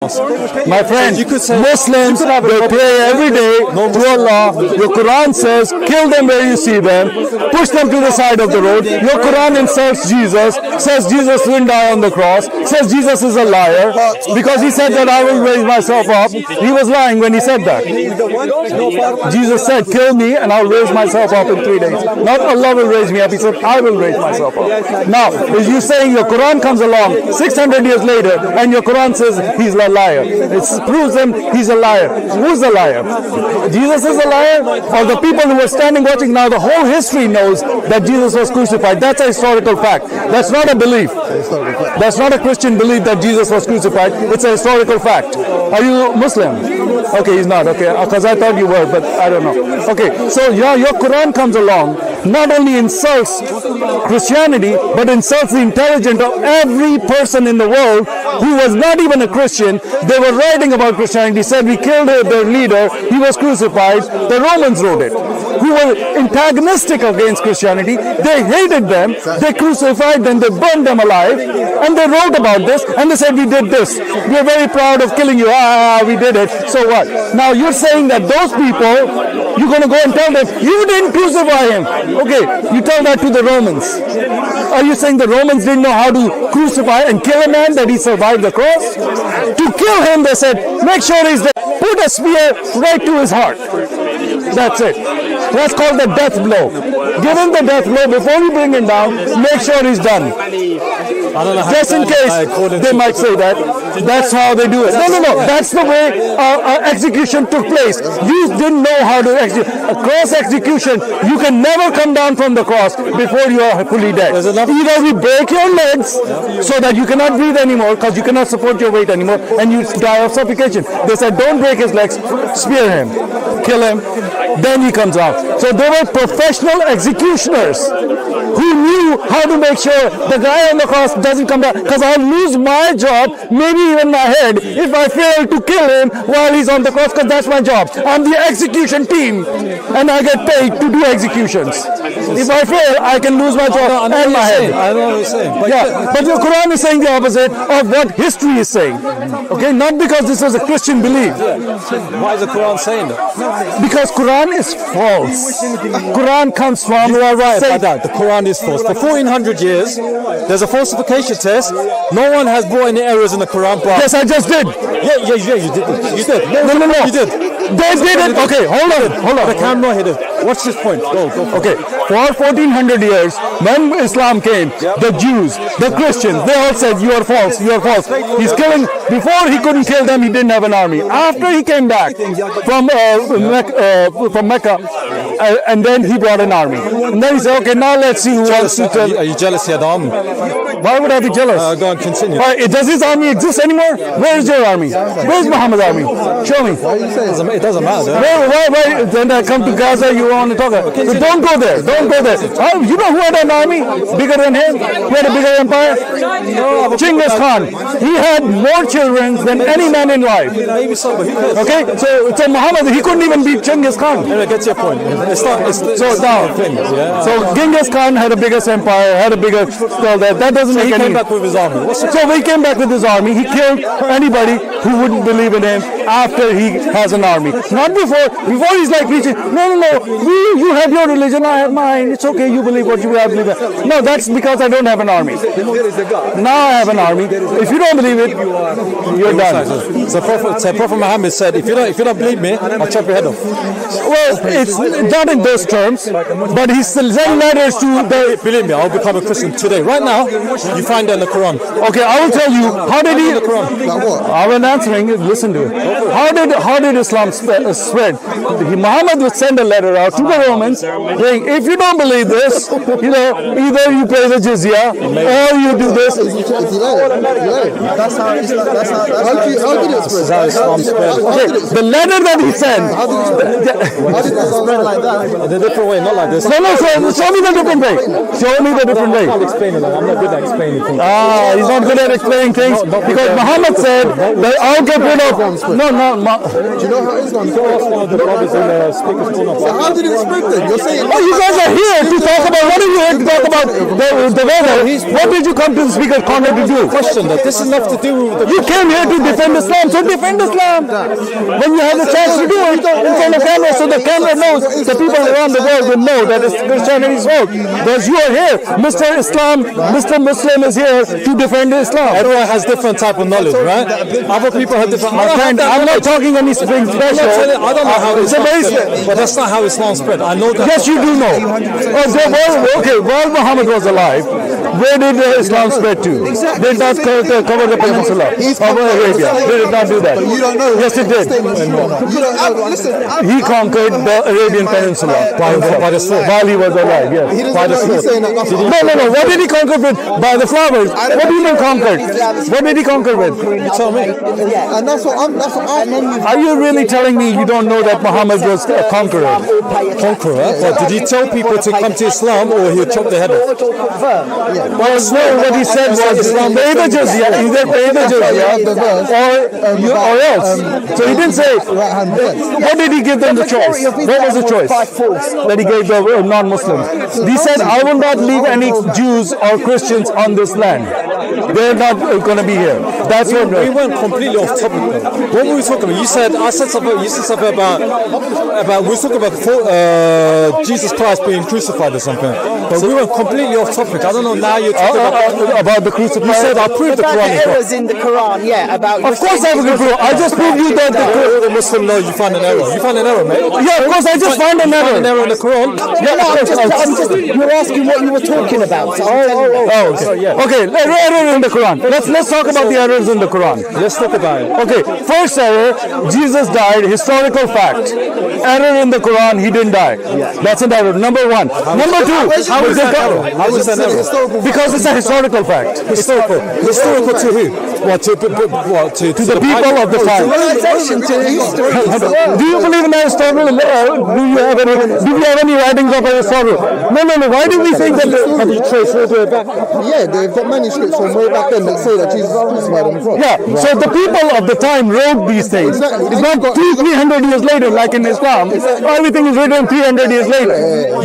My friend, Muslims, they pray every day to Allah. Your Quran says, kill them where you see them, push them to the side of the road. Your Quran insults Jesus, says Jesus didn't die on the cross, says Jesus is a liar, because he said that I will raise myself up. He was lying when he said that. Jesus said, kill me and I'll raise myself up in 3 days. Not Allah will raise me up, he said, I will raise myself up. Now, is you saying your Quran comes along 600 years later and your Quran says he's a liar? It proves him he's a liar. Who's a liar? Jesus is a liar? Or the people who are standing watching now, the whole history knows that Jesus was crucified. That's a historical fact. That's not a belief. That's not a Christian belief that Jesus was crucified. It's a historical fact. Are you Muslim? Okay, he's not. Okay, because I thought you were, but I don't know. Okay, so yeah, your Quran comes along, not only insults Christianity, but insults the intelligence of every person in the world who was not even a Christian. They were writing about Christianity, said we killed their leader, he was crucified. The Romans wrote it, who were antagonistic against Christianity. They hated them, they crucified them, they burned them alive, and they wrote about this, and they said we did this. We are very proud of killing you. We did it. So what? Now you're saying that those people, you're going to go and tell them, you didn't crucify him. Okay, you tell that to the Romans. Are you saying the Romans didn't know how to crucify and kill a man, that he survived the cross? To kill him, they said, make sure he's dead. Put a spear right to his heart. That's it. That's called the death blow. Give him the death blow before you bring him down. Make sure he's done. Just in case they might say that. That's how they do it. No. That's the way execution took place. You didn't know how to execute. A cross execution, you can never come down from the cross before you are fully dead. Either we break your legs so that you cannot breathe anymore because you cannot support your weight anymore and you die of suffocation. They said don't break his legs, spear him, kill him, then he comes out. So they were professional executioners who knew how to make sure the guy on the cross doesn't come down, because I'll lose my job, maybe even my head, if I fail to kill him while he's on the cross, because that's my job. I'm the execution team and I get paid to do executions. If I fail, I can lose my job and my head. I know what you're saying. But your Quran is saying the opposite of what history is saying. Okay, not because this was a Christian belief. Why is the Quran saying that? Because Quran is false. Quran comes from... You are right about that. The Quran is false. For 1400 years, there's a falsification test. No one has brought any errors in the Quran. Yes, I just did. Yeah, you did. You did. No. You did. They did it. Okay, hold on. The camera hit it. Watch this point. Go. Okay, for 1400 years, when Islam came, the Jews, the Christians, they all said, you are false. He's killing... Before he couldn't kill them, he didn't have an army. After he came back from Mecca, and then he brought an army. And then he said, okay, now let's see who wants to tell... Are you jealous he had an army? Why would I be jealous? Go and continue. Does his army exist anymore? Where is your army? Where is Muhammad's army? Show me. It doesn't matter. Why? Then I come to Gaza, you want to talk about it. So don't go there. You know who had an army bigger than him? Who had a bigger empire? Genghis Khan. He had more children than any man in life. Maybe so, but who cares? Okay, so Muhammad, he couldn't even beat Genghis Khan. Anyway, get to your point. So Genghis Khan had a biggest empire, had a bigger... That doesn't make any... He came back with his army. So when he came back with his army, he killed anybody who wouldn't believe in him after he has an army. Not before. Before he's like preaching, no. You have your religion, I have mine. It's okay, you believe what you have believe. No, that's because I don't have an army. Now I have an army. If you don't believe it, you're done. So Prophet Muhammad said, if you don't believe me, I'll chop your head off. Well, it's not in those terms, but he still sent letters to the... Believe me, I'll become a Christian today. Right now, you find that in the Quran. Okay, I will tell you, how did he... I was answering, listen to it. How did Islam spread? Muhammad would send a letter out to the Romans saying, if you don't believe this, either you pay the jizya or you do this. That's how Islam spread. Okay, the letter that he sent. How did it spread like that? In a different way, not like this. No, show me the different way. I can't explain it. I'm not good at explaining things. He's not good at explaining things because Muhammad said that I'll get rid of... No. Do you know how it's going to The brothers in the speakers corner. So how did it spread then? You're saying... Oh, you guys are here to talk about, what are you here to talk about the weather? What did you come to the speaker corner to do? Question that this is nothing to do with the... You came here to defend Islam, so defend Islam. When you have the chance to do it in front of camera, so the camera knows, the people around the world will know that it's Christianity's fault. Because you are here. Mr. Islam, Mr. Muslim is here to defend Islam. Everyone has different type of knowledge, right? Other people have different... I'm not talking anything special. I don't know how Islam spread, but that's not how Islam spread. I know that. Yes, you do know. While Muhammad was alive, where did Islam spread to? Did not cover the peninsula of Arabia. They did not do that. You don't know. Yes, it did. You don't know. Listen, He conquered the Arabian Peninsula by the sword while he was alive. Yes. he doesn't By the know. He's sword. saying that that's No. What did he conquer with? By the flowers. What do you mean conquered? What did he conquer with? You tell me. And that's what I'm... Are you really telling me you don't know that Muhammad was a conqueror? Conqueror? But did he tell people to come to Islam or he'll chop their head off? Well, no, what he said was pay the jizya, either pay the jizya or else. So he didn't say, Right-hand verse. what did he give them the choice? What was the choice that he gave the non-Muslims? He said, I will not leave any Jews or Christians on this land. They're not going to be here. That's what... We went completely off topic though. What were we talking about? I said something about we were talking about Jesus Christ being crucified or something. But we went completely off topic. I don't know, now you're talking about the crucifixion. You said I proved the Quran is errors in the Quran, yeah, about... Of course I will prove. I just proved you that the Muslim knows you find an error. You found an error, mate. Yeah, of course I just found an error. An error in the Quran. you're asking what you were talking about. So Okay, error in the Quran. Let's talk about the errors in the Quran. Let's talk about it. Okay, first error, Jesus died, historical fact. Error in the Quran, he didn't die. That's an error. Number one. Number two, How is that error? How is that error? because it's a historical fact. Historical to who? What to The people of the time. Do you believe in Aristotle? Do you have any writings of Aristotle? No. Why do we think that? Have you traced it back? Yeah, they've got manuscripts from way back then that say that Jesus was crucified on the cross. Yeah, so the people of the time wrote these things. Exactly. It's not 300 years later, like in Islam. Everything is written 300 years later.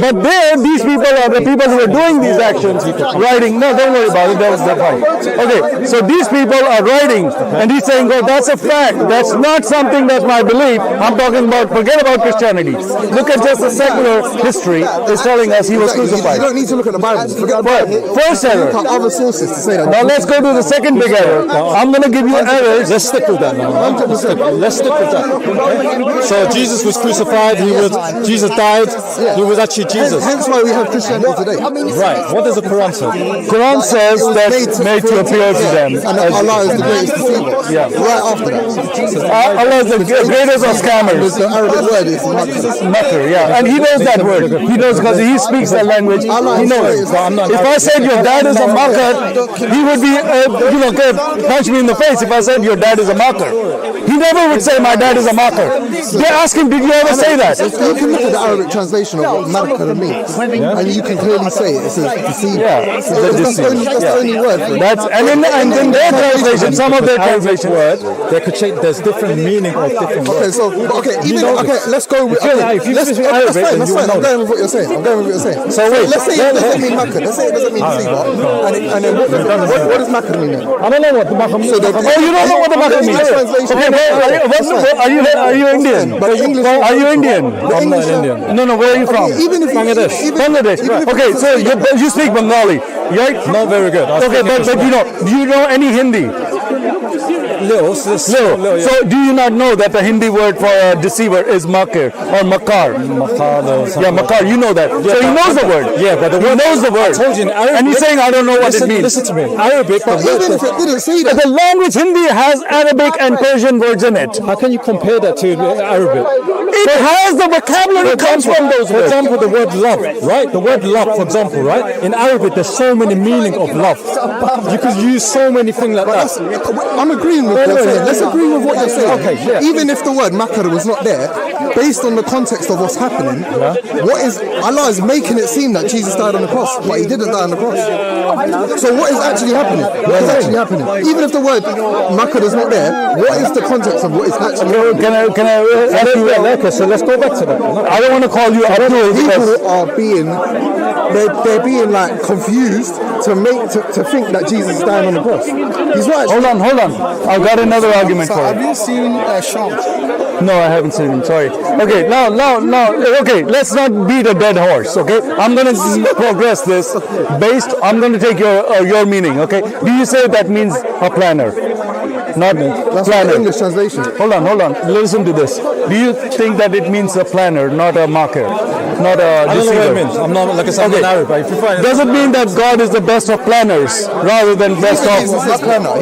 But there, these people are the people who are doing these actions, writing. No, don't worry about it. That's fine. Okay, so these people are writing, and he's saying, "Oh, that's a fact. That's not something that's my belief. I'm talking about. Forget about Christianity. Look at just the secular history. Is telling us he was crucified." You don't need to look at the Bible. Forget about it. First error. Look at other sources to say that. Now let's go to the second big error. I'm going to give you errors. Let's stick with that now. 100%. Let's stick with that. So Jesus was crucified. Jesus died. He was actually Jesus. Hence why we have Christianity today. Right. What does the Quran say? Quran says that's made to appear to them. And that Allah is the greatest deceiver. Yeah. Right after that. Allah is the greatest of scammers. The Arabic word is Makr. Makr, yeah. And he knows that word. He knows because he speaks that language. He knows. If I said your dad is a Makr, he would be, punch me in the face if I said your dad is a Makr. He never would say my dad is a Makr. They ask him, did you ever say that? You can look at the Arabic translation of what Makr means, and you can clearly say it. It says deceiver. Yeah, it's a That's the only word for it. And in their translation, some of their translation word, they could change. There's different meaning of different words. Let's go with. If you speak Arabic, That's fine. I'm going with what you're saying. So wait. let's say it doesn't mean Makr. Let's say it doesn't mean deceiver. And then what does Makr mean then? I don't know what the Makr means. So you don't know what the Makr means. Okay, are you Indian? Are you Indian? I'm not Indian. No, where are you from? Even if Bangladesh. Okay, so you speak Bengali, right? Not very good. Okay, but do you know any Hindi? Little. So do you not know that the Hindi word for deceiver is makir or makar? Yeah, makar. You know that. So he knows the word. Yeah, but he knows the word. I told you in Arabic. And he's saying I don't know what it means. Listen to me. Arabic. even if it didn't say that, The language Hindi has Arabic and Persian words in it. How can you compare that to Arabic? It has the vocabulary comes from those For words. example, the word love, right? The word love, for example, right? In Arabic, there's so many meaning of love. You could use so many things like that. I'm agreeing with what you're saying. Let's agree with what you're saying. Okay, yeah. Even if the word makar was not there, based on the context of what's happening, what is Allah is making it seem that Jesus died on the cross, but he didn't die on the cross. So what is actually happening? What is actually happening? Even if the word makar is not there, what is the context of what is actually happening? Can I ask you? Okay, so let's go back to that. I don't want to call you Abdul because People are being they're being like confused to think that Jesus is dying on the cross. He's not. hold on. I've got another argument for Have you. you seen Sean? No, I haven't seen him. Sorry. Okay, now. Okay, let's not beat a dead horse. Okay, I'm going to progress this I'm going to take your meaning. Okay, do you say that means a planner? Not That's planner. the English translation. Hold on. Listen to this. Do you think that it means a planner, not a marker, not a I don't know what it deceiver? means. I'm not, like I said, I'm Okay. not Arab, but if you find Does it mean that God is the best of planners rather than best He's a of? planner.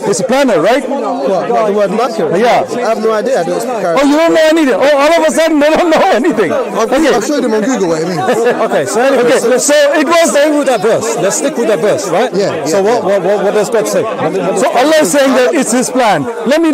It's a planner, right? What, the word makar? Yeah. I have no idea. I don't speak Arabic. Oh, you don't know anything. Oh, all of a sudden they don't know anything. Okay. I've showed him on Google what it means. Okay, so anyway, Okay. So it was. staying with that verse. Let's stick with that verse, right? Yeah, So yeah. what does God say? So Allah is saying that it's His plan. Let me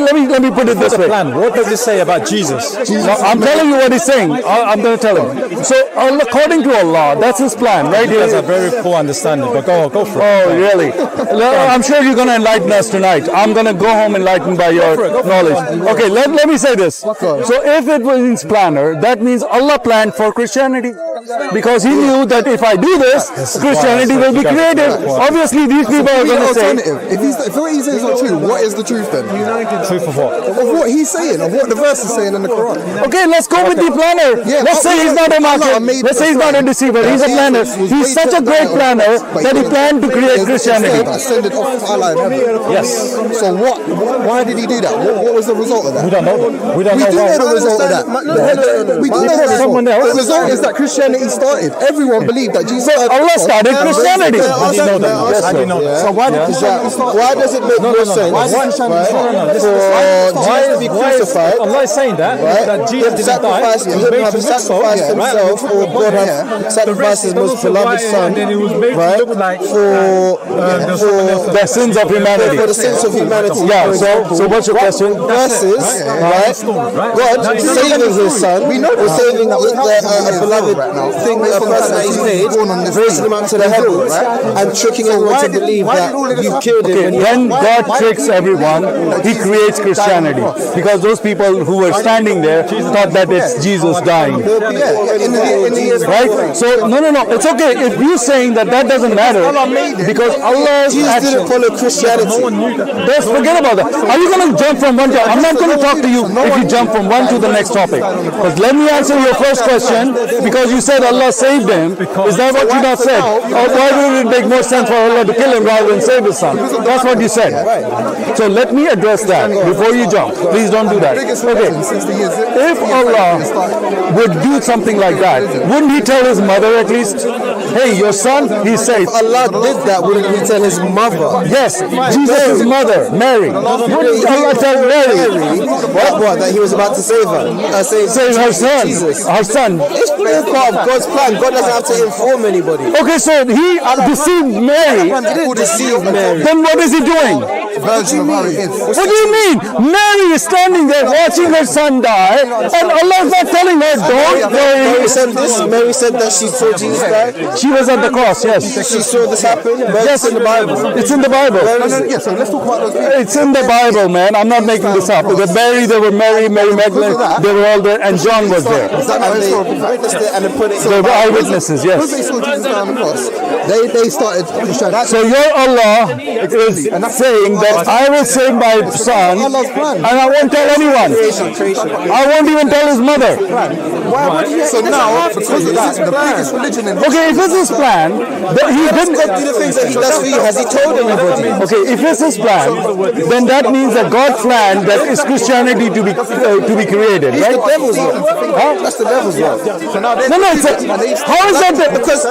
put it this the way. plan. What does it say about Jesus? No, I'm telling you what He's saying. I'm going to tell him. So according to Allah, that's His plan, right? You guys have very poor understanding, but go for it. Oh, really? I'm sure you're going to enlighten us tonight. I'm going to go home enlightened by your knowledge. Okay, let me say this. So if it means planner, that means Allah planned for Christianity. Because He knew that if I do this, Christianity will be created. Obviously, these people are going to say... Alternative. If what he says is not true, what is the truth then? Truth of what? Of what he's saying, of what the verse is saying in the Quran. Okay, let's go with the planner. Yeah, Let's say he's not a market. Allah made Let's say he's not a deceiver. He's a planner. He's such a great planner that he planned to create Christianity. Ascended off to Allah in heaven. Yes. So what? Why did he do that? What was the result of that? We don't know. We don't We know do why. know the result of that. We do know the Someone result. else. The result is that Christianity started. Everyone believed that Jesus. Allah started Christianity. How do you know that? Yes, How do you know that? So why did Christianity start? Why does it make more sense? Why did Christianity For Jesus to be crucified? Allah is saying that Jesus didn't die. He was made to look so, himself, or God have sacrificed his most beloved son, and then he was made to look like for the sins of humanity. for the sins of humanity. Yeah, so what's your question? Versus, right? God saving his son, we know was saving a beloved thing, a person that he's made, raising him up to the heavens, and tricking everyone to believe that you killed him. When God tricks everyone, He creates Christianity. Because those people who were standing there thought that it's Jesus dying. Right? So, no. It's okay. If you're saying that doesn't matter, because Allah's Jesus action. didn't follow Christianity. Just forget about that. Are you going to jump from one to... I'm not going to talk to you if you jump from one to the next topic. But let me answer your first question, because you said Allah saved him. Is that what you not said? Or why would it make more sense for Allah to kill him rather than save his son? That's what you said. So let me address that before you jump. Please don't do that. Okay. If Allah would do something like that, wouldn't He tell his mother at least, hey, your son, he's safe? Allah did that, wouldn't he tell his mother? Yes, Jesus' mother, Mary. Wouldn't Allah tell Mary? What? That he was about to save her? Save her son. Jesus. Her son. It's part of God's plan. God doesn't have to inform anybody. Okay, so He deceived Mary. He didn't deceive Mary. Then what is He doing? Version of how it is. What do you mean? Mary is standing there watching her son die, and Allah is not telling her, don't Mary worry. said this. Mary said that she saw Jesus die. She was at the cross, yes. She saw this happen. Yes, It's in the Bible. It's in the Bible. Yeah, so let's talk about those people. It's in the Bible, man. I'm not making this up. There were Mary Magdalene, they were all there, and John was there. And they witnessed it and they put it. They were eyewitnesses, yes. Because they saw Jesus die on the cross, they started Christianity. So your Allah is saying that I will save my son, and I won't tell anyone. I won't even tell his mother. So now, because of that, the biggest religion in Okay, if it's his plan, then he didn't. God do the things that he does for you. Has he told anybody? Okay, if it's his plan, then that means that God planned that Christianity Christianity to be created, right? The devil's work. Huh? That's the devil's work. No, how is that Because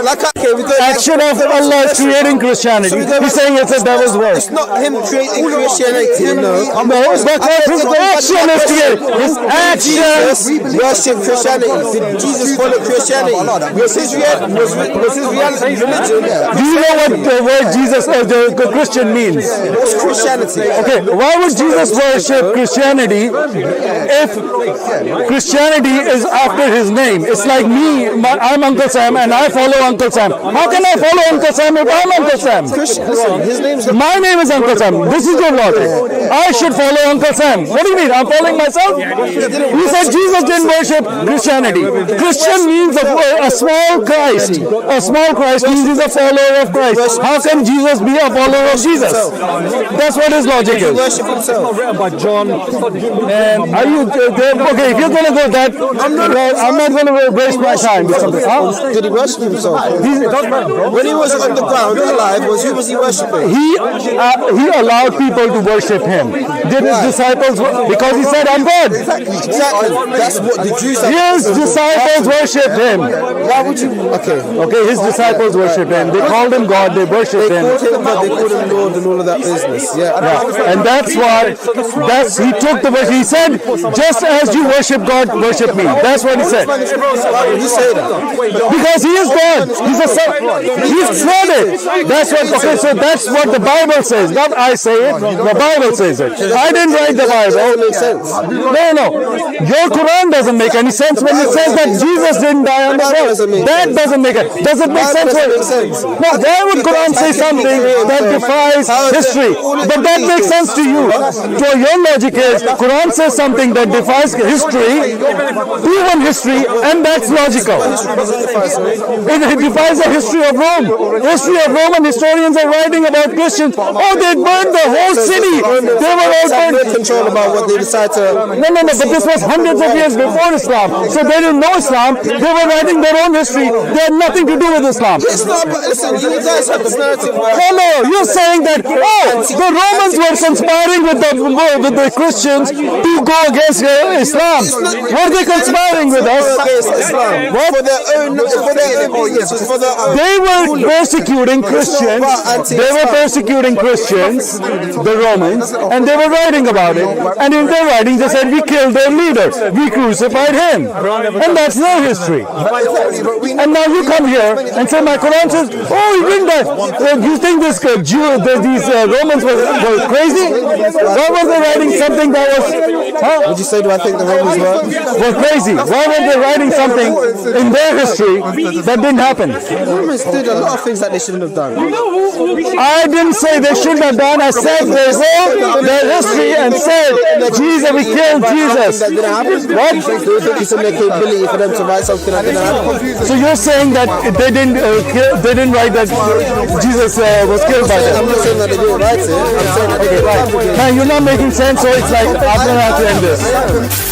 action of Allah is creating Christianity? He's saying it's a devil's work. it's not him creating Christianity. No, Because his action is creating. His action. Jesus worship Christianity. Did Jesus follow Christianity? Was his reality religion? Do you know what the word Jesus or the Christian means? What's Christianity? Okay, why would Jesus worship Christianity if Christianity is after his name? It's like me, I'm Uncle Sam and I follow Uncle Sam. How can I follow Uncle Sam if I'm Uncle Sam? His name's My name is Uncle Sam. This is your logic. I should follow Uncle Sam. What do you mean? I'm following myself? You said Jesus didn't worship Christianity. Christian means a small Christ. A small Christ means he's a follower of Christ. How can Jesus be a follower of Jesus? That's what his logic is. worship himself. Written by John. And are you okay? If you're going to go that, I'm not going to waste my time with something. Huh? Did he worship himself? When he was on the ground alive, who was he worshiping? He allowed people to worship him. Did his disciples? Because he said, "I'm God." Exactly. That's what the Jews. His disciples worshiped him. Why would you? Okay, his disciples worshiped him. They called him God. They worshipped him. They called him Lord and all of that business. Yeah. And that's why. He took the worship. He said, "Just as you worship God, worship me." That's what he said. Why would you say that? Because he is God. He's a son. He's said it. That's what. Okay, so that's what the Bible says. Not I say it. The Bible says it. I didn't write the Bible. That makes sense. No. Your Quran doesn't make any sense when it says that Jesus didn't die on the cross. That doesn't make it. Does it make sense? No. Why would Quran say something that defies history? But that makes sense to you. So your logic is Quran says something that defies history, proven history, and that's logical. It defies the history of Rome. History of Roman historians are writing about Christians. Oh, they burned the whole city. They were all burned. Control about what they decide to. No, but this was hundreds of years before Islam. So they didn't know Islam. They were writing their own history. They had nothing to do with Islam. It's not. But listen, you guys have this narrative. Hello, you're saying that the Romans were conspiring with the Christians to go against Islam. Were they conspiring with us? Islam. What? For their own business, for their own. They were persecuting Christians. They were persecuting Christians, the Romans, and they were writing about it. And in their writings, they said, "We killed their leader. We crucified him." And that's their history. And now you come here and say, "My Quran says, oh, he didn't die." You think these Romans were crazy? Why were they writing something that was? Would you say? Do I think the Romans were crazy? Why were they writing something in their history that didn't happen? The Romans did a lot of things that they shouldn't have done. I didn't say they shouldn't have done. I said they wrote their history and said, "Jesus, we killed Jesus." What? Do you think it's in their capability for them to write something that didn't happen? So you're saying that they didn't write that Jesus was killed by them? I'm not saying that they didn't write it. I'm saying that they didn't write it. Man, you're not making sense. So it's like I'm gonna have to end this.